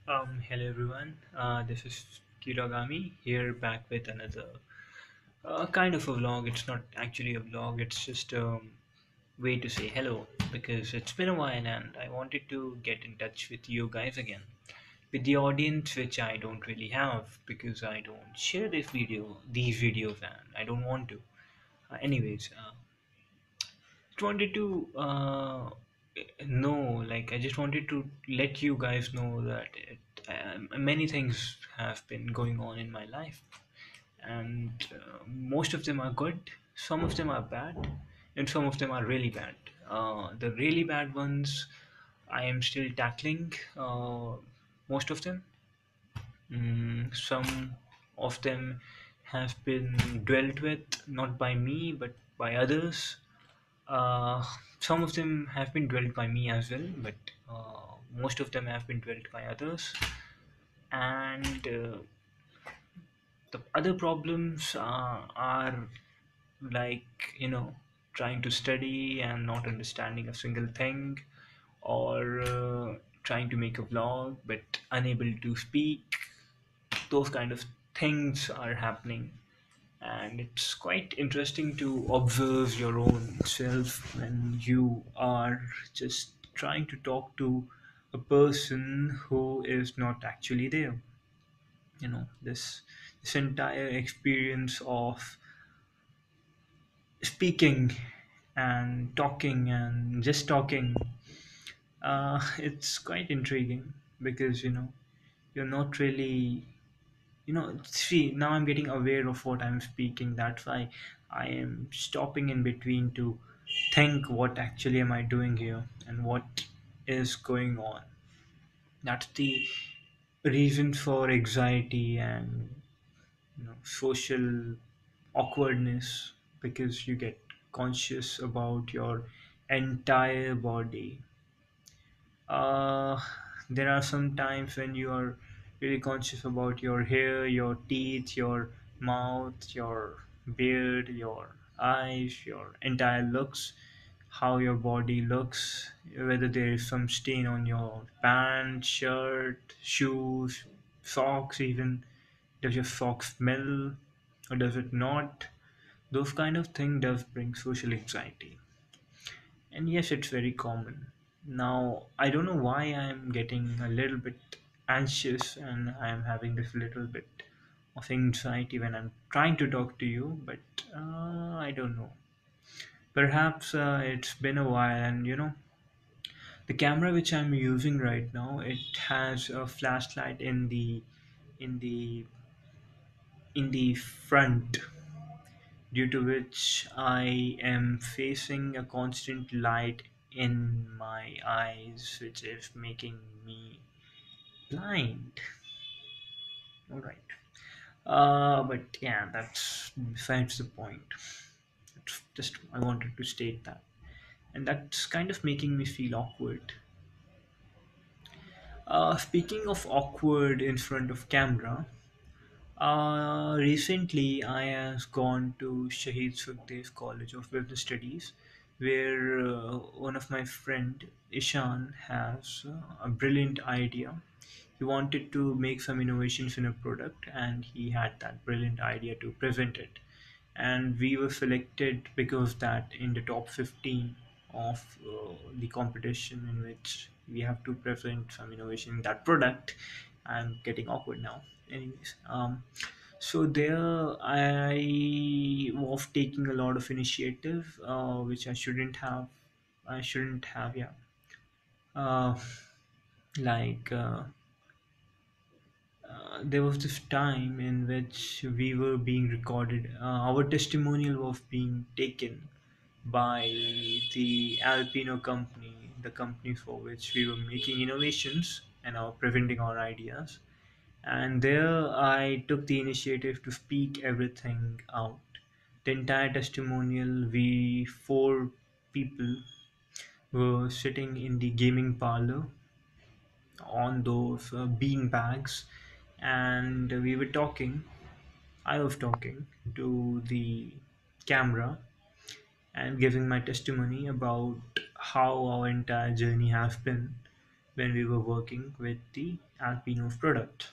Hello everyone. This is Kiragami here back with another kind of a vlog. It's not actually a vlog. It's just a way to say hello because it's been a while and I wanted to get in touch with you guys again, with the audience which I don't really have because I don't share these videos, and I don't want to. Just wanted to know, like, I just wanted to let you guys know that many things have been going on in my life, and most of them are good, some of them are bad, and some of them are really bad. The really bad ones I am still tackling, most of them. Some of them have been dwelt with not by me but by others. uh, some of them have been dwelt by me as well, but most of them have been dwelt by others. And the other problems are, like, trying to study and not understanding a single thing, or trying to make a vlog but unable to speak. Those kind of things are happening, and it's quite interesting to observe your own self when you are just trying to talk to a person who is not actually there. This entire experience of speaking and talking and just talking, it's quite intriguing because you're not really, see, now I'm getting aware of what I'm speaking. That's why I am stopping in between to think what actually am I doing here and what is going on. That's the reason for anxiety and social awkwardness, because you get conscious about your entire body. uh, there are some times when you are really conscious about your hair, your teeth, your mouth, your beard, your eyes, your entire looks, how your body looks, whether there is some stain on your pants, shirt, shoes, socks even. Does your sock smell or does it not? Those kind of thing does bring social anxiety. And yes, it's very common. Now, I don't know why I'm getting a little bit anxious and I'm having this little bit of anxiety when I'm trying to talk to you, but I don't know. Perhaps it's been a while, and the camera which I'm using right now, it has a flashlight in the in the front, due to which I am facing a constant light in my eyes, which is making me blind. All right. But yeah, that's besides the point. It's just I wanted to state that, and that's kind of making me feel awkward. Speaking of awkward in front of camera, recently, I have gone to Shahid Sukhdev College of Business Studies, where one of my friend Ishan has a brilliant idea. He wanted to make some innovations in a product, and he had that brilliant idea to present it. And we were selected because that in the top 15 of the competition in which we have to present some innovation in that product. I'm getting awkward now. Anyways, so there I was taking a lot of initiative, which I shouldn't have. I shouldn't have, yeah. Uh, like there was this time in which we were being recorded. Our testimonial was being taken by the Alpino company, the company for which we were making innovations and our presenting our ideas. And there I took the initiative to speak everything out. The entire testimonial, we four people were sitting in the gaming parlor on those bean bags, and we were talking. I was talking to the camera and giving my testimony about how our entire journey has been. when we were working with the Alpino product.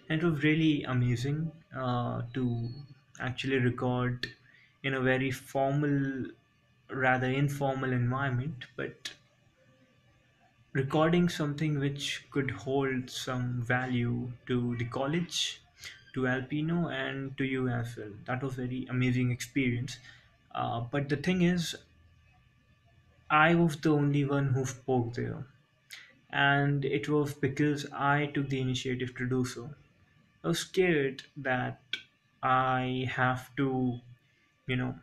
And it was really amazing to actually record in a very formal, rather informal environment, but recording something which could hold some value to the college, to Alpino, and to you as well. That was very amazing experience. But the thing is, I was the only one who spoke there, and it was because I took the initiative to do so. I was scared that I have to, you know,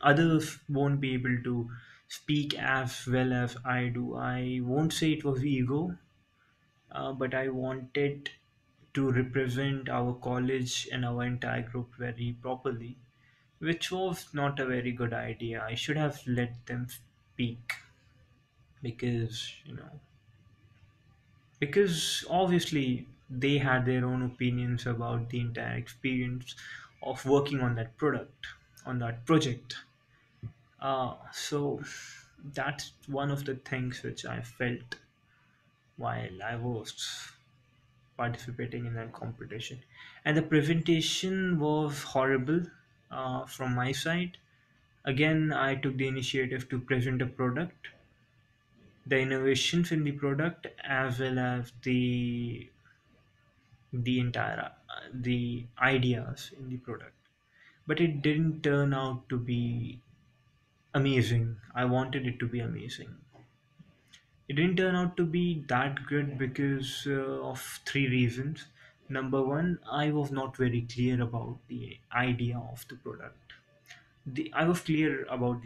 others won't be able to speak as well as I do. I won't say it was ego, but I wanted to represent our college and our entire group very properly, which was not a very good idea. I should have let them speak because, because obviously they had their own opinions about the entire experience of working on that product, on that project. So that's one of the things which I felt while I was participating in that competition. And the presentation was horrible from my side. Again, I took the initiative to present a product, the innovations in the product, as well as the entire the ideas in the product. But it didn't turn out to be amazing. I wanted it to be amazing. It didn't turn out to be that good because of three reasons. Number one, I was not very clear about the idea of the product. I was clear about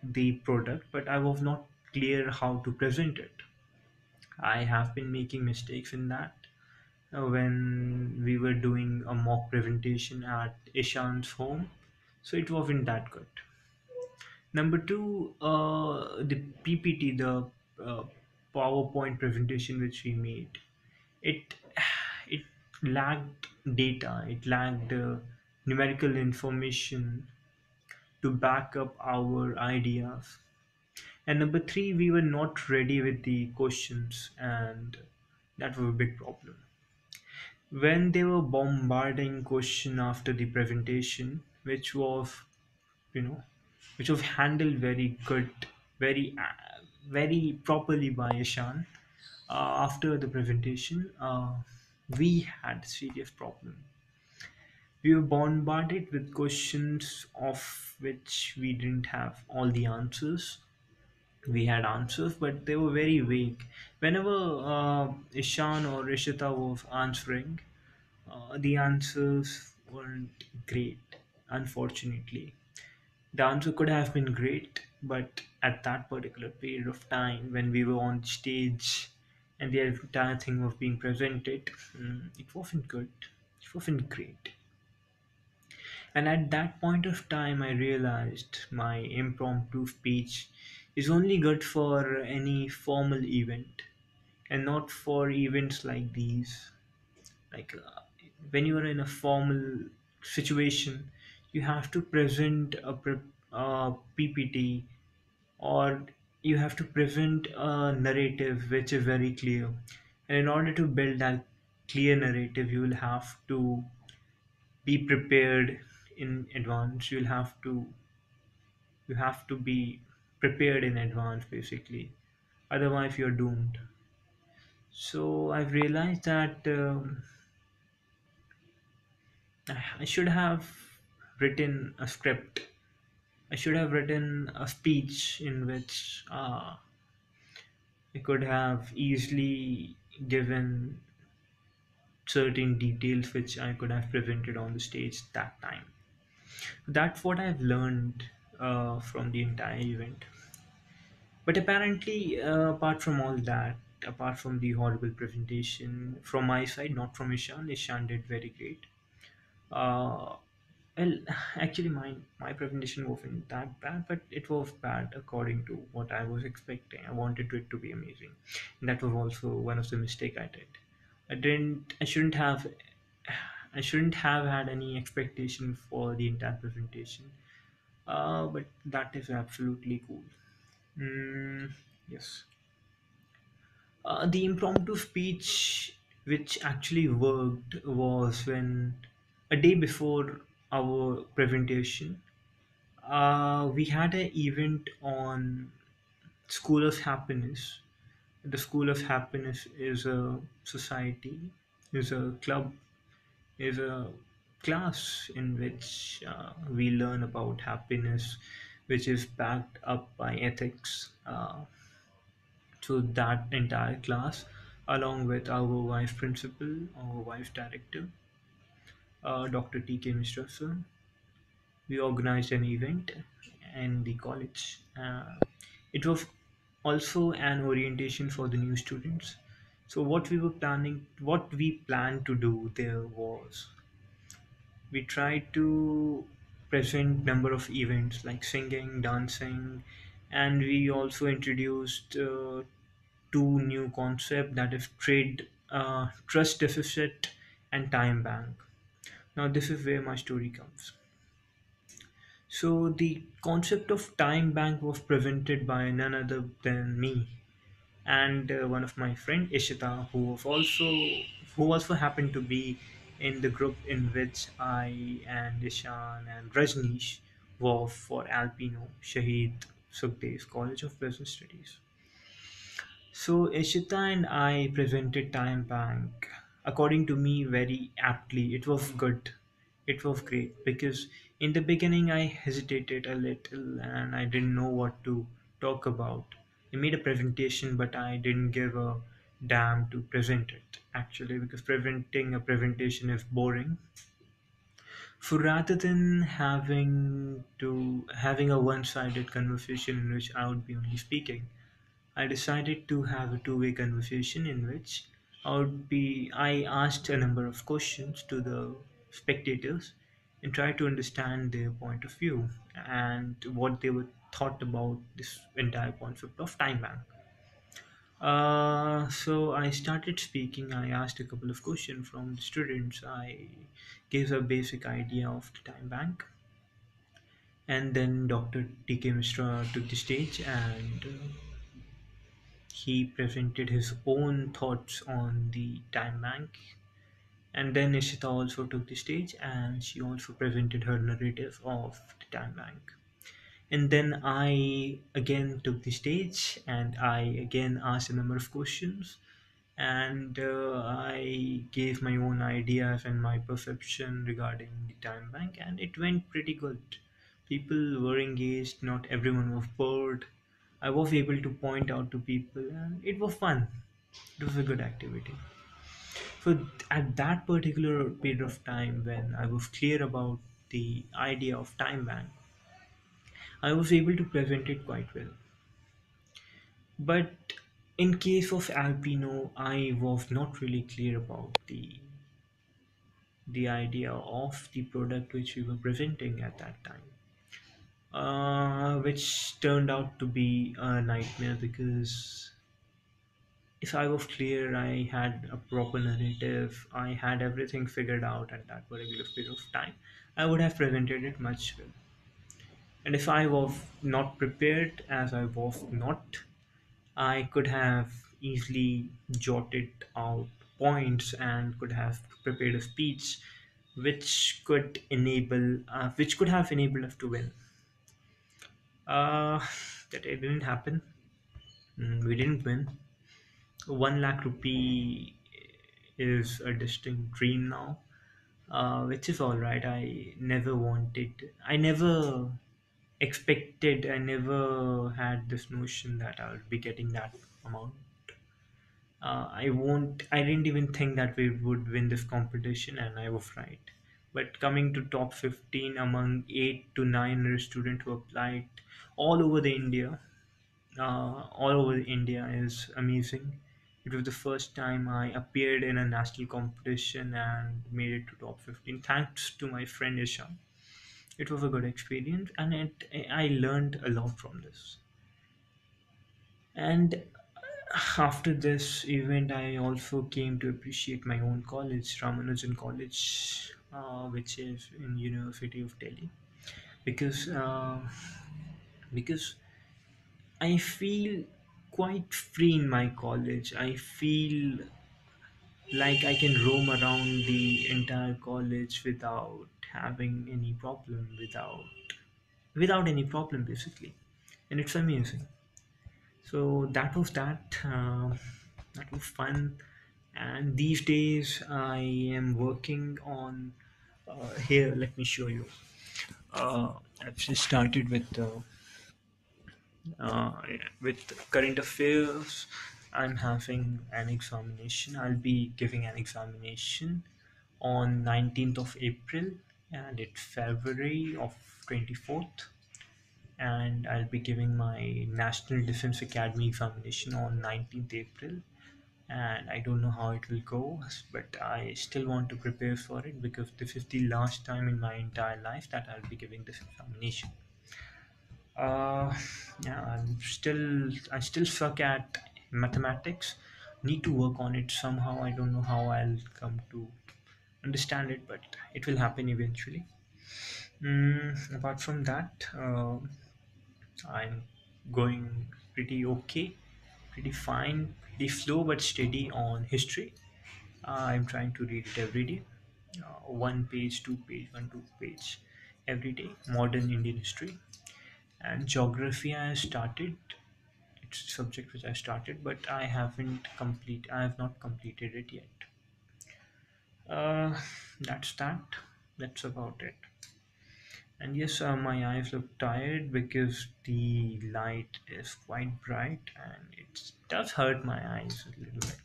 the product, but I was not clear how to present it. I have been making mistakes in that when we were doing a mock presentation at Ishan's home, so it wasn't that good. Number two, the PPT, the uh, PowerPoint presentation which we made, it it lacked data, it lacked numerical information to back up our ideas. And number three, we were not ready with the questions, and that was a big problem. When they were bombarding question after the presentation, you know, which was handled very good, very properly by Ishan. After the presentation, we had serious problem. We were bombarded with questions of which we didn't have all the answers. We had answers, but they were very vague. Whenever Ishan or Rishita was answering, the answers weren't great, unfortunately. The answer could have been great, but at that particular period of time when we were on stage and the entire thing was being presented, it wasn't good. It wasn't great. And at that point of time, I realized my impromptu speech is only good for any formal event and not for events like these. Like when you are in a formal situation, you have to present a PPT, or you have to present a narrative which is very clear. And in order to build that clear narrative, you will have to be prepared in advance. You have to be prepared in advance, basically. Otherwise, you're doomed. So I've realized that I should have written a script. I should have written a speech in which I could have easily given certain details which I could have presented on the stage that time. That's what I've learned from the entire event. But apparently, apart from all that, apart from the horrible presentation from my side, not from Ishan, Ishan did very great. Uh, well, actually, my presentation wasn't that bad, but it was bad according to what I was expecting. I wanted it to be amazing, and that was also one of the mistake I did. I didn't. I shouldn't have. I shouldn't have had any expectation for the entire presentation. But that is absolutely cool. Mm, yes. The impromptu speech, which actually worked, was when a day before our presentation, we had an event on School of Happiness. The School of Happiness is a society, is a club, is a class in which we learn about happiness, which is backed up by ethics. So that entire class, along with our vice principal, our vice director, Dr. T.K. Mishra sir, we organized an event in the college. It was also an orientation for the new students. So what we planned to do there was we tried to present number of events like singing, dancing, and we also introduced two new concept, that is trade, trust deficit and time bank. Now this is where my story comes. So the concept of time bank was presented by none other than me and one of my friend Ishita, who also happened to be in the group in which I and Ishan and Rajneesh were for Alpino Shahid Sukhdev's College of Business Studies. So Ishita and I presented Time Bank. According to me, very aptly. It was good. It was great because in the beginning I hesitated a little and I didn't know what to talk about. I made a presentation, but I didn't give a damn to present it actually, because presenting a presentation is boring. So rather than having a one-sided conversation in which I would be only speaking, I decided to have a two-way conversation in which I asked a number of questions to the spectators and tried to understand their point of view and what they were thought about this entire concept of time bank. So I started speaking. I asked a couple of questions from the students. I gave a basic idea of the time bank, and then Dr. T.K. Mishra took the stage and he presented his own thoughts on the time bank. And then Ishita also took the stage and she also presented her narrative of the time bank. And then I again took the stage and I again asked a number of questions and I gave my own ideas and my perception regarding the time bank, and it went pretty good. People were engaged, not everyone was bored. I was able to point out to people, and it was fun. It was a good activity. So, at that particular period of time, when I was clear about the idea of time bank, I was able to present it quite well. But in case of Alpino, I was not really clear about the idea of the product which we were presenting at that time, which turned out to be a nightmare because if I was clear, I had a proper narrative, I had everything figured out at that particular period of time, I would have presented it much well. And if I was not prepared, as I was not, I could have easily jotted out points and could have prepared a speech which could have enabled us to win. Uh, that it didn't happen. We didn't win. 1 lakh rupee is a distinct dream now, which is all right. I never expected, I never had this notion that I would be getting that amount. I didn't even think that we would win this competition, and I was right. But coming to top 15 among 8 to 900 students who applied all over the India, all over India is amazing. It was the first time I appeared in a national competition and made it to top 15. Thanks to my friend Ishan. It was a good experience, and I learned a lot from this. And after this event, I also came to appreciate my own college, Ramanujan College, which is in University of Delhi, because because I feel quite free in my college. I feel like I can roam around the entire college without having any problem, without any problem basically, and it's amazing. So that was that. That was fun. And these days I am working on. Here, let me show you. I've just started with current affairs. I'm having an examination. I'll be giving an examination on 19th of April, and it's February of 24th. And I'll be giving my National Defense Academy examination on 19th April. And I don't know how it will go, but I still want to prepare for it because this is the last time in my entire life that I'll be giving this examination. Uh, yeah, I still suck at mathematics. Need to work on it somehow. I don't know how I'll come to understand it, but it will happen eventually. Apart from that, I'm going pretty okay, pretty fine, pretty slow but steady on history. I'm trying to read it every day, one page, two page, one two page, every day. Modern Indian history and geography. I started. It's a subject which I started, but I haven't complete. I have not completed it yet. Uh, that's that. That's about it. And yes, my eyes look tired because the light is quite bright and it does hurt my eyes a little bit.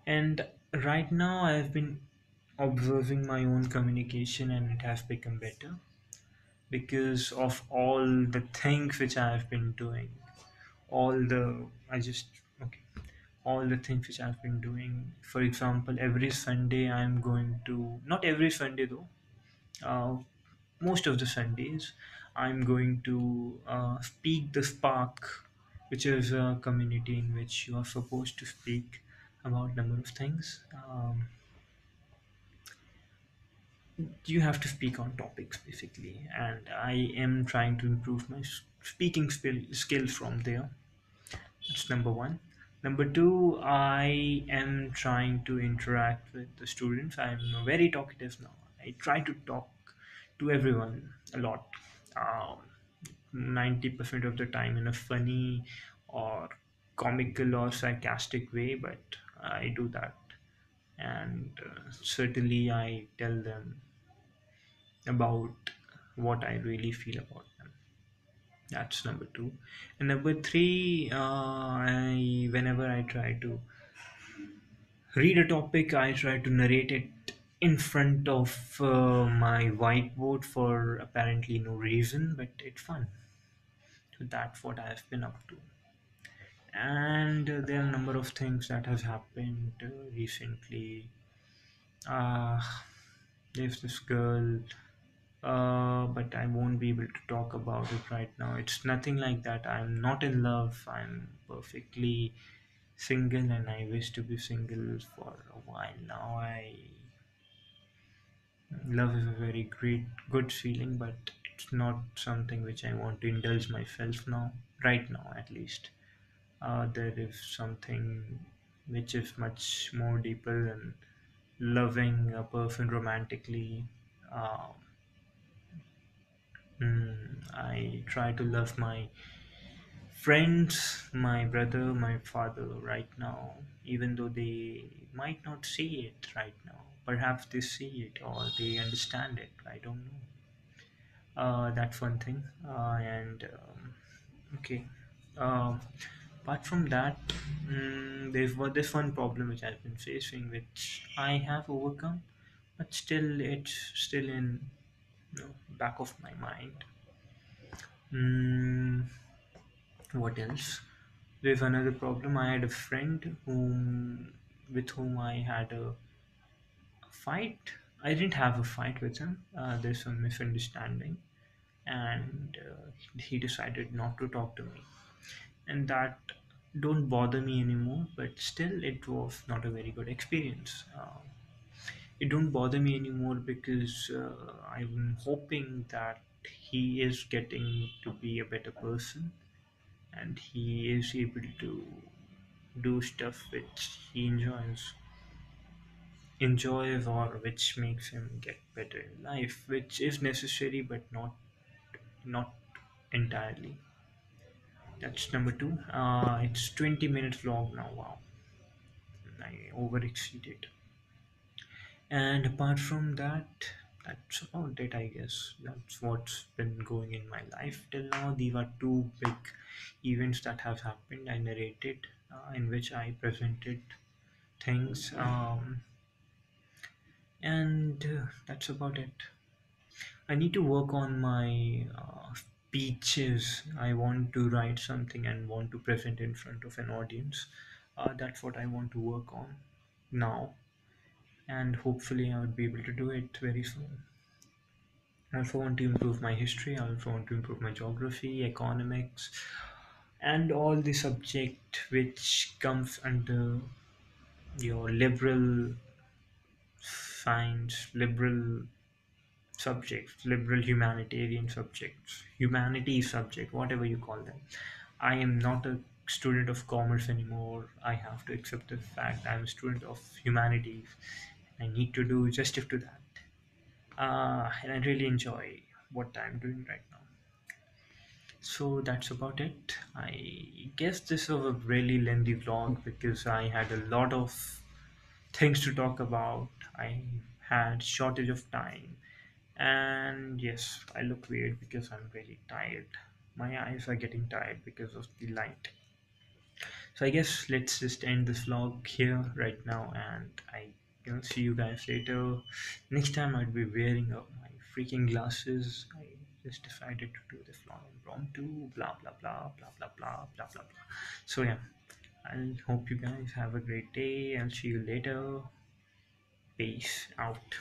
And right now, I've been observing my own communication and it has become better because of all the things which I have been doing. All the, I just, okay, all the things which I've been doing. For example, every Sunday, I'm going to, not every Sunday though, uh, most of the Sundays, I'm going to speak the Spark, which is a community in which you are supposed to speak about number of things. You have to speak on topics basically, and I am trying to improve my speaking skills from there. That's number one. Number two, I am trying to interact with the students. I'm very talkative now. I try to talk to everyone a lot. Um, 90% of the time in a funny or comical or sarcastic way, but I do that. And certainly I tell them about what I really feel about them. That's number two. And number three, whenever I try to read a topic, I try to narrate it in front of my whiteboard for apparently no reason, but it's fun. So that's what I've been up to. And there are a number of things that has happened recently. Uh, there's this girl, but I won't be able to talk about it right now. It's nothing like that. I'm not in love. I'm perfectly single, and I wish to be single for a while now. I Love is a very great, good feeling, but it's not something which I want to indulge myself now, right now at least. There is something which is much more deeper than loving a person romantically. Um, I try to love my friends, my brother, my father right now, even though they might not see it right now. Perhaps they see it or they understand it. I don't know. That's one thing. And okay. Um, Apart from that, there's one problem which I've been facing, which I have overcome, but still it's still in back of my mind. Mm, what else? There's another problem. I had a friend with whom I had a fight. I didn't have a fight with him. There's some misunderstanding, and he decided not to talk to me, and that don't bother me anymore. But still, it was not a very good experience. It don't bother me anymore because I'm hoping that he is getting to be a better person, and he is able to do stuff which he enjoys or which makes him get better in life, which is necessary but not entirely. That's number two. It's 20 minutes long now. Wow, I over exceeded. And apart from that, that's about it, I guess. That's what's been going in my life till now. These are two big events that have happened. I narrated, in which I presented things, and that's about it. I need to work on my speeches. I want to write something and want to present in front of an audience. That's what I want to work on now, and hopefully, I would be able to do it very soon. I also want to improve my history. I also want to improve my geography, economics, and all the subject which comes under your liberal science, liberal subjects, liberal humanitarian subjects, humanity subject, whatever you call them. I am not a student of commerce anymore. I have to accept the fact I'm a student of humanities. I need to do justice to that. And I really enjoy what I'm doing right now. So that's about it. I guess this was a really lengthy vlog because I had a lot of things to talk about. I had shortage of time, and yes, I look weird because I'm really tired. My eyes are getting tired because of the light. So I guess let's just end this vlog here right now, and I see you guys later. Next time I'd be wearing up my freaking glasses. I just decided to do this vlog impromptu, blah blah blah blah blah blah blah blah blah. So yeah, I hope you guys have a great day. I'll see you later. Peace out.